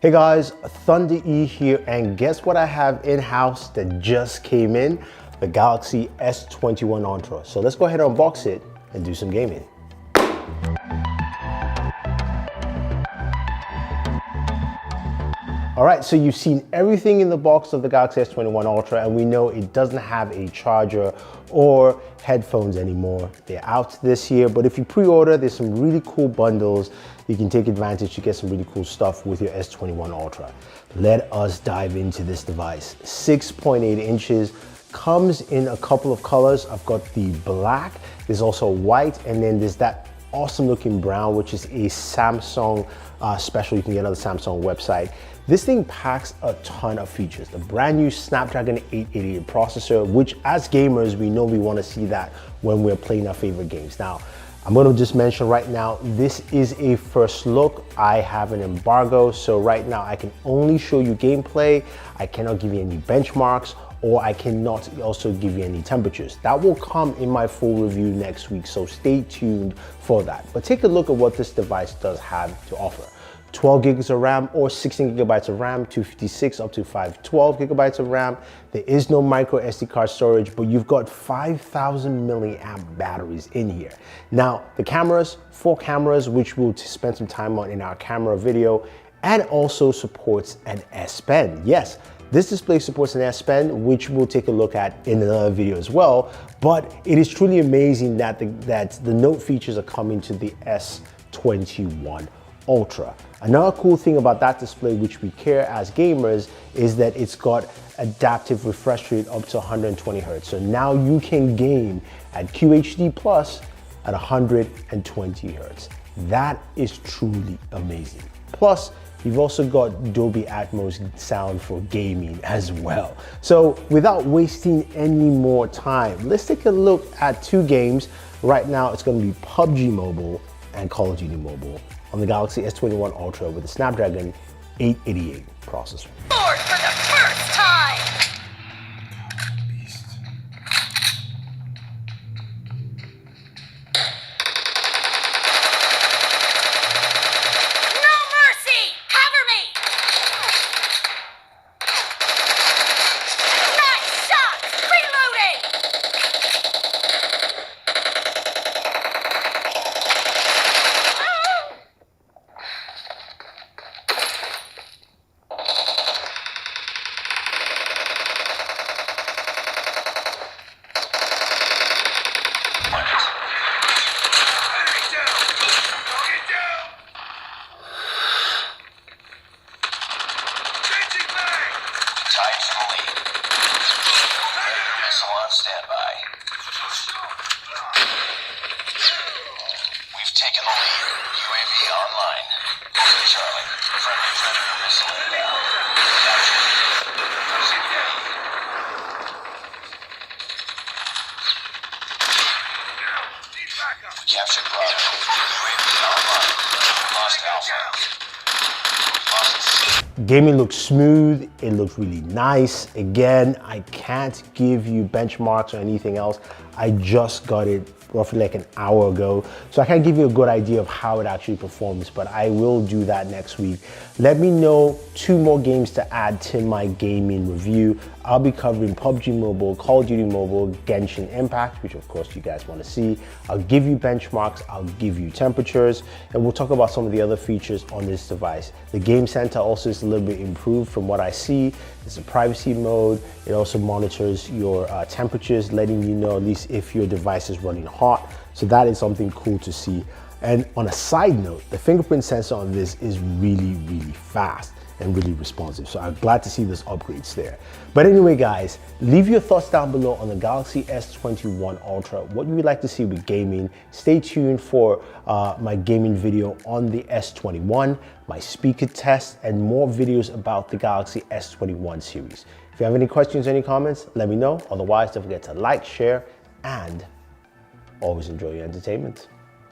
Hey guys, Thunder E here, and guess what I have in-house that just came in? The Galaxy S21 Ultra. So let's go ahead and unbox it and do some gaming. All right, so you've seen everything in the box of the Galaxy S21 Ultra, and we know it doesn't have a charger or headphones anymore. They're out this year, but if you pre-order, there's some really cool bundles. You can take advantage to get some really cool stuff with your S21 Ultra. Let us dive into this device. 6.8 inches, comes in a couple of colors. I've got the black, there's also white, and then there's that awesome looking brown, which is a Samsung special you can get on the Samsung website. This thing packs a ton of features. The brand new Snapdragon 888 processor, which as gamers, we know we want to see that when we're playing our favorite games. Now, I'm going to just mention right now, this is a first look. I have an embargo, so right now I can only show you gameplay. I cannot give you any benchmarks, or I cannot also give you any temperatures. That will come in my full review next week, so stay tuned for that. But take a look at what this device does have to offer. 12 gigs of RAM or 16 gigabytes of RAM, 256 up to 512 gigabytes of RAM. There is no micro SD card storage, but you've got 5,000 milliamp batteries in here. Now, the cameras, 4 cameras, which we'll spend some time on in our camera video, and also supports an S Pen. Yes, this display supports an S Pen, which we'll take a look at in another video as well, but it is truly amazing that the Note features are coming to the S21 Ultra. Another cool thing about that display, which we care as gamers, is that it's got adaptive refresh rate up to 120 Hertz. So now you can game at QHD plus at 120 Hertz. That is truly amazing. Plus, you've also got Dolby Atmos sound for gaming as well. So without wasting any more time, let's take a look at 2 games. Right now, it's going to be PUBG Mobile and Call of Duty Mobile on the Galaxy S21 Ultra with the Snapdragon 888 processor. Bored for the first time! No mercy! Cover me! Nice shot! Reloading! On standby. We've taken the lead. UAV online. Charlie, friendly Predator missile inbound. Capture. We captured Bravo. UAV online. Lost Alpha. Gaming looks smooth, it looks really nice. Again, I can't give you benchmarks or anything else. I just got it roughly like an hour ago, so I can't give you a good idea of how it actually performs, but I will do that next week. Let me know 2 more games to add to my gaming review. I'll be covering PUBG Mobile, Call of Duty Mobile, Genshin Impact, which of course you guys want to see. I'll give you benchmarks, I'll give you temperatures, and we'll talk about some of the other features on this device. The Game Center also is a little bit improved from what I see. It's a privacy mode. It also monitors your temperatures, letting you know at least if your device is running hot. So that is something cool to see. And on a side note, the fingerprint sensor on this is really, really fast and really responsive. So I'm glad to see those upgrades there. But anyway, guys, leave your thoughts down below on the Galaxy S21 Ultra. What you would like to see with gaming. Stay tuned for my gaming video on the S21, my speaker test, and more videos about the Galaxy S21 series. If you have any questions or any comments, let me know. Otherwise, don't forget to like, share, and always enjoy your entertainment.